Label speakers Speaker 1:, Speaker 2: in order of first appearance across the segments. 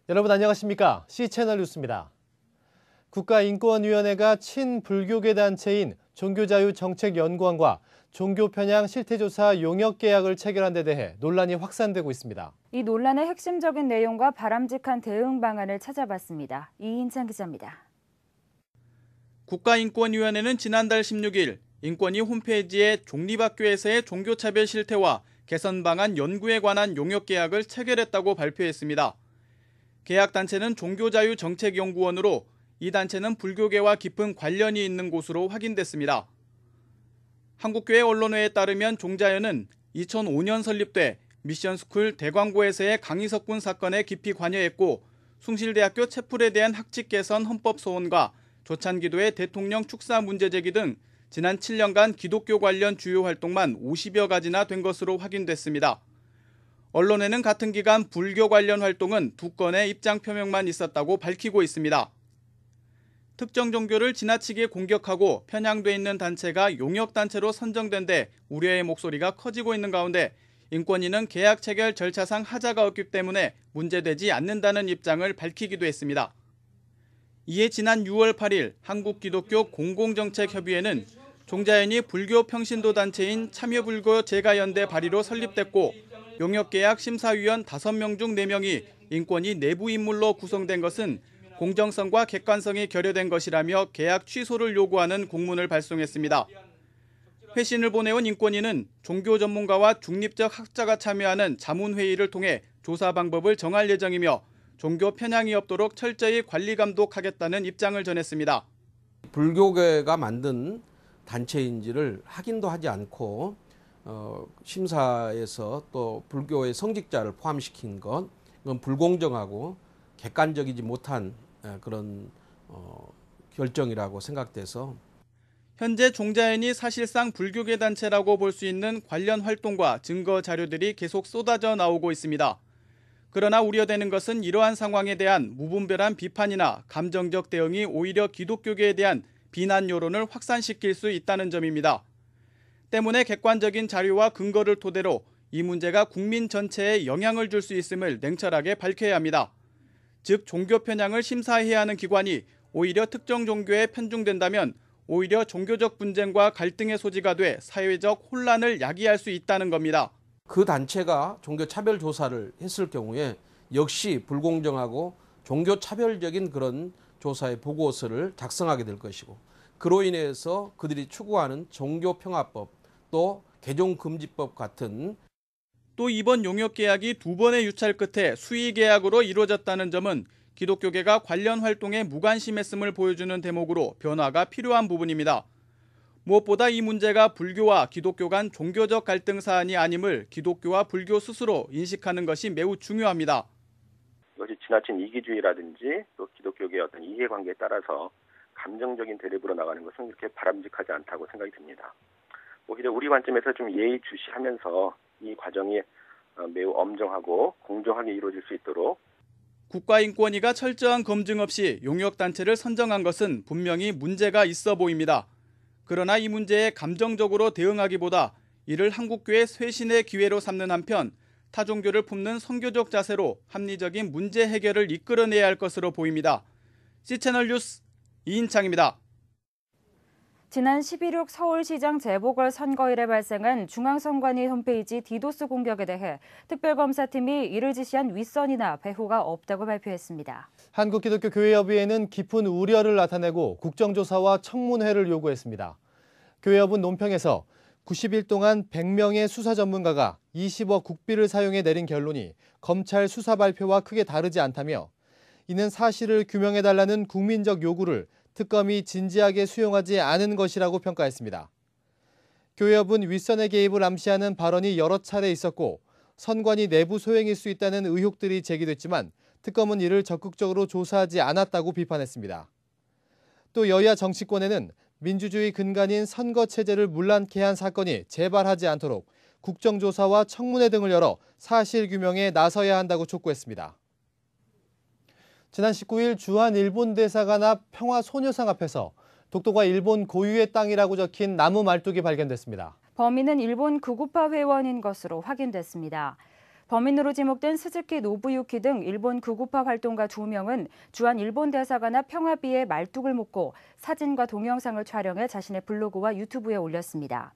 Speaker 1: 여러분 안녕하십니까? C채널 뉴스입니다. 국가인권위원회가 친불교계 단체인 종교자유정책연구원과 종교 편향 실태조사 용역 계약을 체결한 데 대해 논란이 확산되고 있습니다.
Speaker 2: 이 논란의 핵심적인 내용과 바람직한 대응 방안을 찾아봤습니다. 이인찬 기자입니다.
Speaker 3: 국가인권위원회는 지난달 16일 인권위 홈페이지에 종립학교에서의 종교차별 실태와 개선 방안 연구에 관한 용역 계약을 체결했다고 발표했습니다. 계약단체는 종교자유정책연구원으로 이 단체는 불교계와 깊은 관련이 있는 곳으로 확인됐습니다. 한국교회 언론회에 따르면 종자연은 2005년 설립돼 미션스쿨 대광고에서의 강희석군 사건에 깊이 관여했고 숭실대학교 채플에 대한 학칙 개선 헌법 소원과 조찬기도의 대통령 축사 문제 제기 등 지난 7년간 기독교 관련 주요 활동만 50여 가지나 된 것으로 확인됐습니다. 언론에는 같은 기간 불교 관련 활동은 2건의 입장 표명만 있었다고 밝히고 있습니다. 특정 종교를 지나치게 공격하고 편향돼 있는 단체가 용역단체로 선정된 데 우려의 목소리가 커지고 있는 가운데 인권위는 계약 체결 절차상 하자가 없기 때문에 문제되지 않는다는 입장을 밝히기도 했습니다. 이에 지난 6월 8일 한국기독교 공공정책협의회는 종자연이 불교 평신도 단체인 참여불교 제가연대 발의로 설립됐고 용역계약 심사위원 5명 중 4명이 인권위 내부 인물로 구성된 것은 공정성과 객관성이 결여된 것이라며 계약 취소를 요구하는 공문을 발송했습니다. 회신을 보내온 인권위는 종교 전문가와 중립적 학자가 참여하는 자문회의를 통해 조사 방법을 정할 예정이며 종교 편향이 없도록 철저히 관리 감독하겠다는 입장을 전했습니다.
Speaker 4: 불교계가 만든 단체인지를 확인도 하지 않고 심사에서 또 불교의 성직자를 포함시킨 건 이건 불공정하고 객관적이지 못한 그런 결정이라고 생각돼서
Speaker 3: 현재 종자연이 사실상 불교계 단체라고 볼 수 있는 관련 활동과 증거 자료들이 계속 쏟아져 나오고 있습니다. 그러나 우려되는 것은 이러한 상황에 대한 무분별한 비판이나 감정적 대응이 오히려 기독교계에 대한 비난 여론을 확산시킬 수 있다는 점입니다. 때문에 객관적인 자료와 근거를 토대로 이 문제가 국민 전체에 영향을 줄 수 있음을 냉철하게 밝혀야 합니다. 즉 종교 편향을 심사해야 하는 기관이 오히려 특정 종교에 편중된다면 오히려 종교적 분쟁과 갈등의 소지가 돼 사회적 혼란을 야기할 수 있다는 겁니다.
Speaker 4: 그 단체가 종교 차별 조사를 했을 경우에 역시 불공정하고 종교 차별적인 그런 조사의 보고서를 작성하게 될 것이고 그로 인해서 그들이 추구하는 종교평화법 또 개종금지법 같은
Speaker 3: 또 이번 용역 계약이 2번의 유찰 끝에 수의 계약으로 이루어졌다는 점은 기독교계가 관련 활동에 무관심했음을 보여주는 대목으로 변화가 필요한 부분입니다. 무엇보다 이 문제가 불교와 기독교 간 종교적 갈등 사안이 아님을 기독교와 불교 스스로 인식하는 것이 매우 중요합니다.
Speaker 5: 이것이 지나친 이기주의라든지 또 기독교계의 어떤 이해관계에 따라서 감정적인 대립으로 나가는 것은 그렇게 바람직하지 않다고 생각이 듭니다. 오히려 우리 관점에서 좀 예의주시하면서 이 과정이 매우 엄정하고 공정하게 이루어질 수 있도록
Speaker 3: 국가인권위가 철저한 검증 없이 용역단체를 선정한 것은 분명히 문제가 있어 보입니다. 그러나 이 문제에 감정적으로 대응하기보다 이를 한국교회 쇄신의 기회로 삼는 한편 타종교를 품는 선교적 자세로 합리적인 문제 해결을 이끌어내야 할 것으로 보입니다. C채널 뉴스 이인창입니다.
Speaker 2: 지난 11.6 서울시장 재보궐선거일에 발생한 중앙선관위 홈페이지 디도스 공격에 대해 특별검사팀이 이를 지시한 윗선이나 배후가 없다고 발표했습니다.
Speaker 1: 한국기독교교회협의회는 깊은 우려를 나타내고 국정조사와 청문회를 요구했습니다. 교회협은 논평에서 90일 동안 100명의 수사 전문가가 20억 국비를 사용해 내린 결론이 검찰 수사 발표와 크게 다르지 않다며 이는 사실을 규명해달라는 국민적 요구를 특검이 진지하게 수용하지 않은 것이라고 평가했습니다. 교회협은 윗선의 개입을 암시하는 발언이 여러 차례 있었고 선관위 내부 소행일 수 있다는 의혹들이 제기됐지만 특검은 이를 적극적으로 조사하지 않았다고 비판했습니다. 또 여야 정치권에는 민주주의 근간인 선거체제를 문란케 한 사건이 재발하지 않도록 국정조사와 청문회 등을 열어 사실규명에 나서야 한다고 촉구했습니다. 지난 19일 주한 일본 대사관 앞 평화소녀상 앞에서 독도가 일본 고유의 땅이라고 적힌 나무 말뚝이 발견됐습니다.
Speaker 2: 범인은 일본 극우파 회원인 것으로 확인됐습니다. 범인으로 지목된 스즈키 노부유키 등 일본 극우파 활동가 2명은 주한 일본 대사관 앞 평화비에 말뚝을 묶고 사진과 동영상을 촬영해 자신의 블로그와 유튜브에 올렸습니다.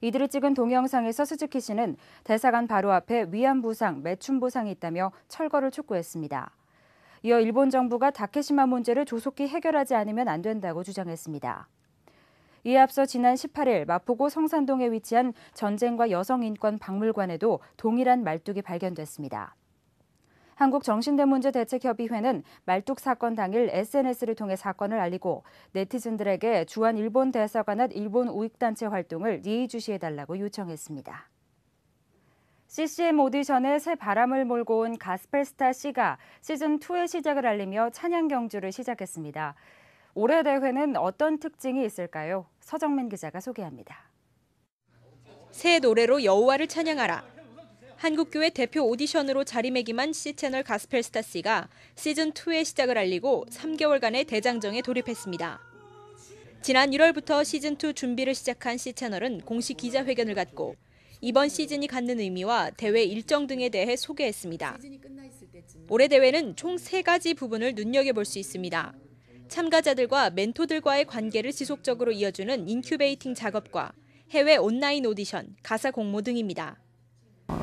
Speaker 2: 이들이 찍은 동영상에서 스즈키 씨는 대사관 바로 앞에 위안부상, 매춘부상이 있다며 철거를 촉구했습니다. 이어 일본 정부가 다케시마 문제를 조속히 해결하지 않으면 안 된다고 주장했습니다. 이에 앞서 지난 18일 마포구 성산동에 위치한 전쟁과 여성인권 박물관에도 동일한 말뚝이 발견됐습니다. 한국정신대문제대책협의회는 말뚝 사건 당일 SNS를 통해 사건을 알리고 네티즌들에게 주한 일본 대사관 앞 일본 우익단체 활동을 예의주시해달라고 요청했습니다. CCM 오디션에 새 바람을 몰고 온 가스펠스타 C가 시즌2의 시작을 알리며 찬양 경주를 시작했습니다. 올해 대회는 어떤 특징이 있을까요? 서정민 기자가 소개합니다.
Speaker 6: 새 노래로 여호와를 찬양하라. 한국교회 대표 오디션으로 자리매김한 C채널 가스펠스타 C가 시즌2의 시작을 알리고 3개월간의 대장정에 돌입했습니다. 지난 1월부터 시즌2 준비를 시작한 C채널은 공식 기자회견을 갖고 이번 시즌이 갖는 의미와 대회 일정 등에 대해 소개했습니다. 올해 대회는 총 3가지 부분을 눈여겨볼 수 있습니다. 참가자들과 멘토들과의 관계를 지속적으로 이어주는 인큐베이팅 작업과 해외 온라인 오디션, 가사 공모 등입니다.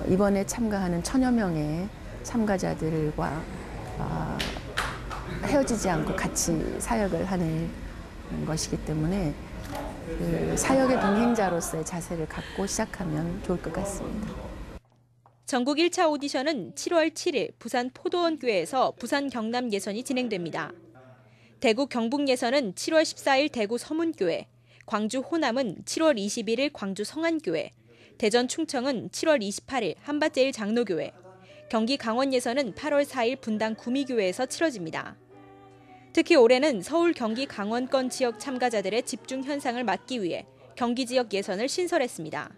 Speaker 7: 이번에 참가하는 1000여 명의 참가자들과 헤어지지 않고 같이 사역을 하는 것이기 때문에 그 사역의 동행자로서의 자세를 갖고 시작하면 좋을 것 같습니다.
Speaker 6: 전국 1차 오디션은 7월 7일 부산 포도원교회에서 부산 경남 예선이 진행됩니다. 대구 경북 예선은 7월 14일 대구 서문교회, 광주 호남은 7월 21일 광주 성안교회, 대전 충청은 7월 28일 한밭제일 장로교회, 경기 강원 예선은 8월 4일 분당 구미교회에서 치러집니다. 특히 올해는 서울 경기 강원권 지역 참가자들의 집중 현상을 막기 위해 경기 지역 예선을 신설했습니다.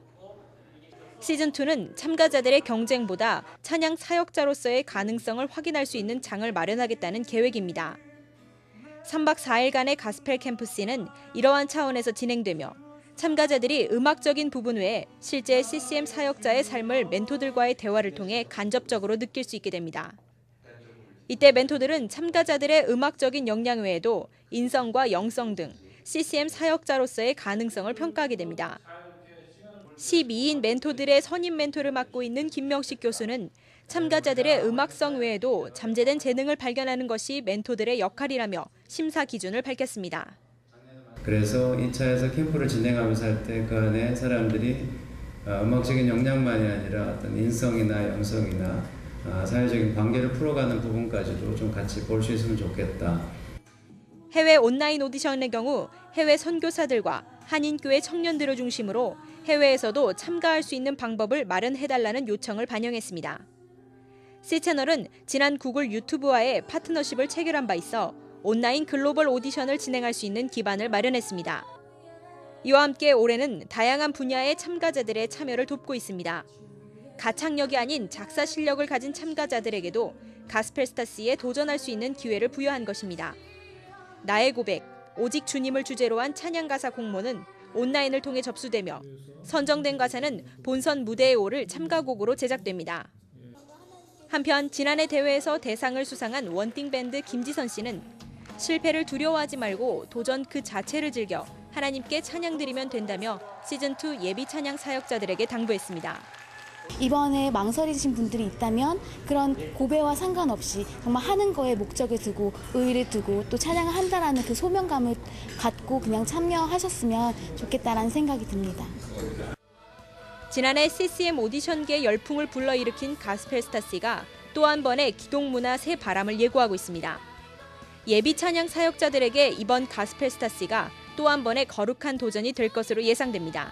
Speaker 6: 시즌2는 참가자들의 경쟁보다 찬양 사역자로서의 가능성을 확인할 수 있는 장을 마련하겠다는 계획입니다. 3박 4일간의 가스펠 캠프스는 이러한 차원에서 진행되며 참가자들이 음악적인 부분 외에 실제 CCM 사역자의 삶을 멘토들과의 대화를 통해 간접적으로 느낄 수 있게 됩니다. 이때 멘토들은 참가자들의 음악적인 역량 외에도 인성과 영성 등 CCM 사역자로서의 가능성을 평가하게 됩니다. 12인 멘토들의 선임 멘토를 맡고 있는 김명식 교수는 참가자들의 음악성 외에도 잠재된 재능을 발견하는 것이 멘토들의 역할이라며 심사 기준을 밝혔습니다.
Speaker 8: 그래서 2차에서 캠프를 진행하면서 할 때 그 안에 사람들이 음악적인 역량만이 아니라 어떤 인성이나 영성이나 사회적인 관계를 풀어가는 부분까지도 좀 같이 볼 수 있으면 좋겠다.
Speaker 6: 해외 온라인 오디션의 경우 해외 선교사들과 한인교회 청년들을 중심으로 해외에서도 참가할 수 있는 방법을 마련해달라는 요청을 반영했습니다. C채널은 지난 구글 유튜브와의 파트너십을 체결한 바 있어 온라인 글로벌 오디션을 진행할 수 있는 기반을 마련했습니다. 이와 함께 올해는 다양한 분야의 참가자들의 참여를 돕고 있습니다. 가창력이 아닌 작사 실력을 가진 참가자들에게도 가스펠스타스에 도전할 수 있는 기회를 부여한 것입니다. 나의 고백, 오직 주님을 주제로 한 찬양 가사 공모는 온라인을 통해 접수되며 선정된 가사는 본선 무대에 오를 참가곡으로 제작됩니다. 한편 지난해 대회에서 대상을 수상한 원띵밴드 김지선 씨는 실패를 두려워하지 말고 도전 그 자체를 즐겨 하나님께 찬양드리면 된다며 시즌2 예비 찬양 사역자들에게 당부했습니다.
Speaker 9: 이번에 망설이신 분들이 있다면 그런 고배와 상관없이 정말 하는 거에 목적을 두고 의의를 두고 또 찬양을 한다라는 그 소명감을 갖고 그냥 참여하셨으면 좋겠다라는 생각이 듭니다.
Speaker 6: 지난해 CCM 오디션계 열풍을 불러일으킨 가스펠스타스가 또 한 번의 기독문화 새 바람을 예고하고 있습니다. 예비 찬양 사역자들에게 이번 가스펠스타스가 또 한 번의 거룩한 도전이 될 것으로 예상됩니다.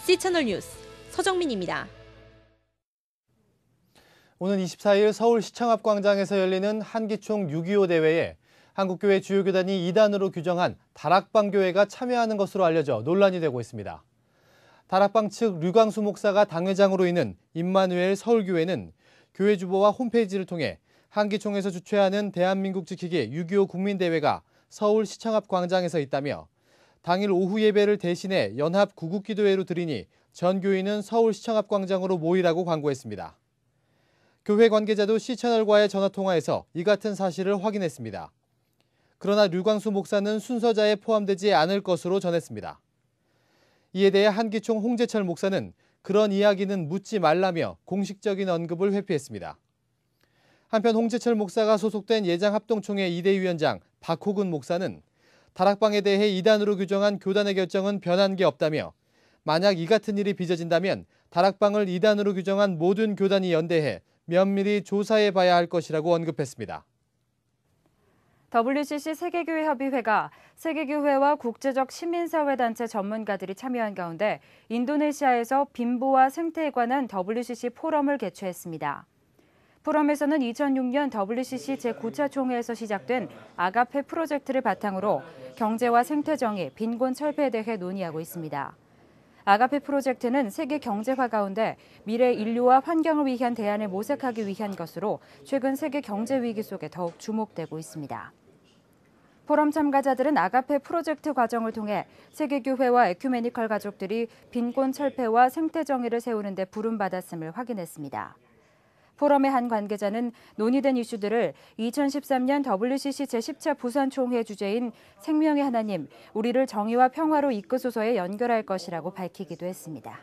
Speaker 6: C채널 뉴스 서정민입니다.
Speaker 1: 오는 24일 서울 시청 앞 광장에서 열리는 한기총 6.25 대회에 한국교회 주요 교단이 2단으로 규정한 다락방 교회가 참여하는 것으로 알려져 논란이 되고 있습니다. 다락방 측 류광수 목사가 당회장으로 있는 임마누엘 서울교회는 교회 주보와 홈페이지를 통해 한기총에서 주최하는 대한민국 지키기 6.25 국민대회가 서울 시청 앞 광장에서 있다며 당일 오후 예배를 대신해 연합 구국기도회로 드리니 전 교인은 서울 시청 앞 광장으로 모이라고 광고했습니다. 교회 관계자도 C채널과의 전화통화에서 이 같은 사실을 확인했습니다. 그러나 류광수 목사는 순서자에 포함되지 않을 것으로 전했습니다. 이에 대해 한기총 홍재철 목사는 그런 이야기는 묻지 말라며 공식적인 언급을 회피했습니다. 한편 홍재철 목사가 소속된 예장합동총회 이대위원장 박호근 목사는 다락방에 대해 이단으로 규정한 교단의 결정은 변한 게 없다며 만약 이 같은 일이 빚어진다면 다락방을 이단으로 규정한 모든 교단이 연대해 면밀히 조사해 봐야 할 것이라고 언급했습니다.
Speaker 2: WCC 세계교회협의회가 세계교회와 국제적 시민사회단체 전문가들이 참여한 가운데 인도네시아에서 빈부와 생태에 관한 WCC 포럼을 개최했습니다. 포럼에서는 2006년 WCC 제9차 총회에서 시작된 아가페 프로젝트를 바탕으로 경제와 생태 정의, 빈곤 철폐에 대해 논의하고 있습니다. 아가페 프로젝트는 세계 경제화 가운데 미래 인류와 환경을 위한 대안을 모색하기 위한 것으로 최근 세계 경제 위기 속에 더욱 주목되고 있습니다. 포럼 참가자들은 아가페 프로젝트 과정을 통해 세계교회와 에큐메니컬 가족들이 빈곤 철폐와 생태 정의를 세우는 데 부름받았음을 확인했습니다. 포럼의 한 관계자는 논의된 이슈들을 2013년 WCC 제10차 부산 총회 주제인 생명의 하나님, 우리를 정의와 평화로 이끄소서에 연결할 것이라고 밝히기도 했습니다.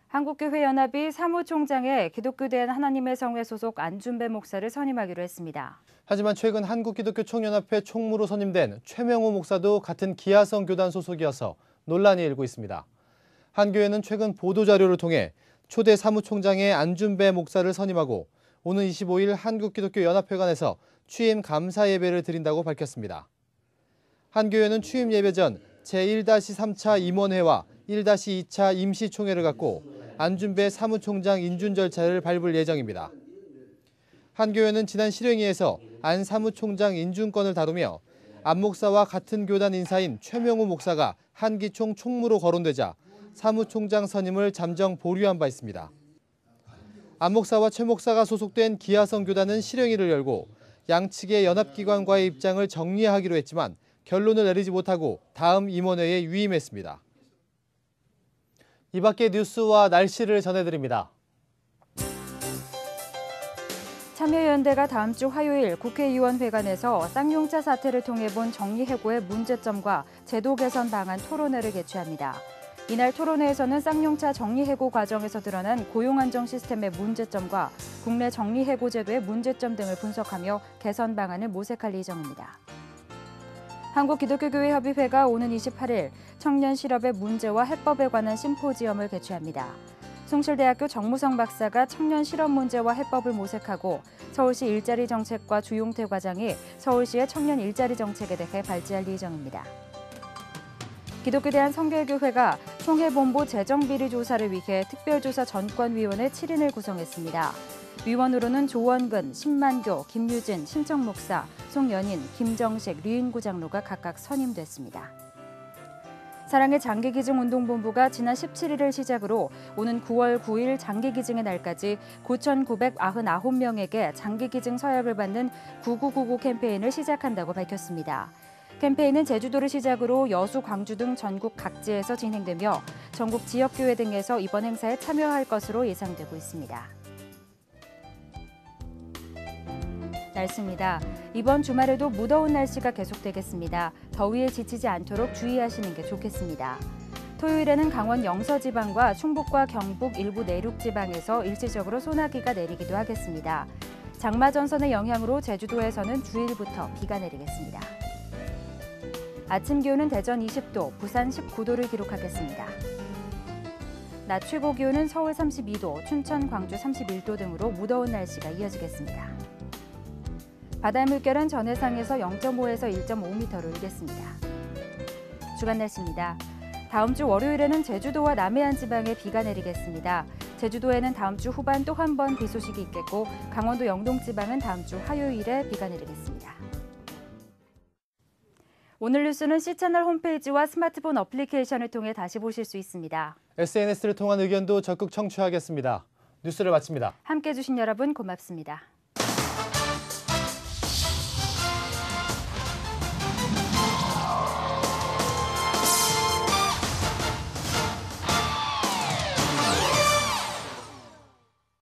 Speaker 2: 한국교회연합이 사무총장에 기독교대한 하나님의 성회 소속 안준배 목사를 선임하기로 했습니다.
Speaker 1: 하지만 최근 한국기독교총연합회 총무로 선임된 최명호 목사도 같은 기아성 교단 소속이어서 논란이 일고 있습니다. 한 교회는 최근 보도자료를 통해 초대 사무총장에 안준배 목사를 선임하고 오는 25일 한국기독교연합회관에서 취임 감사 예배를 드린다고 밝혔습니다. 한 교회는 취임 예배 전 제1-3차 임원회와 1-2차 임시총회를 갖고 안준배 사무총장 인준 절차를 밟을 예정입니다. 한 교회는 지난 실행위에서 안 사무총장 인준건을 다루며 안 목사와 같은 교단 인사인 최명호 목사가 한기총 총무로 거론되자 사무총장 선임을 잠정 보류한 바 있습니다. 안 목사와 최 목사가 소속된 기아성 교단은 실행위를 열고 양측의 연합기관과의 입장을 정리하기로 했지만 결론을 내리지 못하고 다음 임원회에 위임했습니다. 이 밖의 뉴스와 날씨를 전해드립니다.
Speaker 2: 참여연대가 다음 주 화요일 국회의원회관에서 쌍용차 사태를 통해 본 정리해고의 문제점과 제도 개선 방안 토론회를 개최합니다. 이날 토론회에서는 쌍용차 정리해고 과정에서 드러난 고용안정 시스템의 문제점과 국내 정리해고 제도의 문제점 등을 분석하며 개선 방안을 모색할 예정입니다. 한국기독교교회협의회가 오는 28일 청년 실업의 문제와 해법에 관한 심포지엄을 개최합니다. 숭실대학교 정무성 박사가 청년 실업 문제와 해법을 모색하고 서울시 일자리 정책과 주용태 과장이 서울시의 청년 일자리 정책에 대해 발제할 예정입니다. 기독교대한 성결교회가 총회본부 재정비리 조사를 위해 특별조사 전권위원회 7인을 구성했습니다. 위원으로는 조원근, 신만교, 김유진, 신청목사, 송연인, 김정식, 류인구 장로가 각각 선임됐습니다. 사랑의 장기기증운동본부가 지난 17일을 시작으로 오는 9월 9일 장기기증의 날까지 9,999명에게 장기기증 서약을 받는 9999 캠페인을 시작한다고 밝혔습니다. 캠페인은 제주도를 시작으로 여수, 광주 등 전국 각지에서 진행되며 전국 지역교회 등에서 이번 행사에 참여할 것으로 예상되고 있습니다. 날씨입니다. 이번 주말에도 무더운 날씨가 계속되겠습니다. 더위에 지치지 않도록 주의하시는 게 좋겠습니다. 토요일에는 강원 영서지방과 충북과 경북 일부 내륙지방에서 일시적으로 소나기가 내리기도 하겠습니다. 장마전선의 영향으로 제주도에서는 주일부터 비가 내리겠습니다. 아침 기온은 대전 20도, 부산 19도를 기록하겠습니다. 낮 최고 기온은 서울 32도, 춘천, 광주 31도 등으로 무더운 날씨가 이어지겠습니다. 바다의 물결은 전해상에서 0.5에서 1.5m로 일겠습니다. 주간 날씨입니다. 다음 주 월요일에는 제주도와 남해안 지방에 비가 내리겠습니다. 제주도에는 다음 주 후반 또 한 번 비 소식이 있겠고 강원도 영동 지방은 다음 주 화요일에 비가 내리겠습니다. 오늘 뉴스는 C채널 홈페이지와 스마트폰 어플리케이션을 통해 다시 보실 수 있습니다.
Speaker 1: SNS를 통한 의견도 적극 청취하겠습니다. 뉴스를 마칩니다.
Speaker 2: 함께해 주신 여러분 고맙습니다.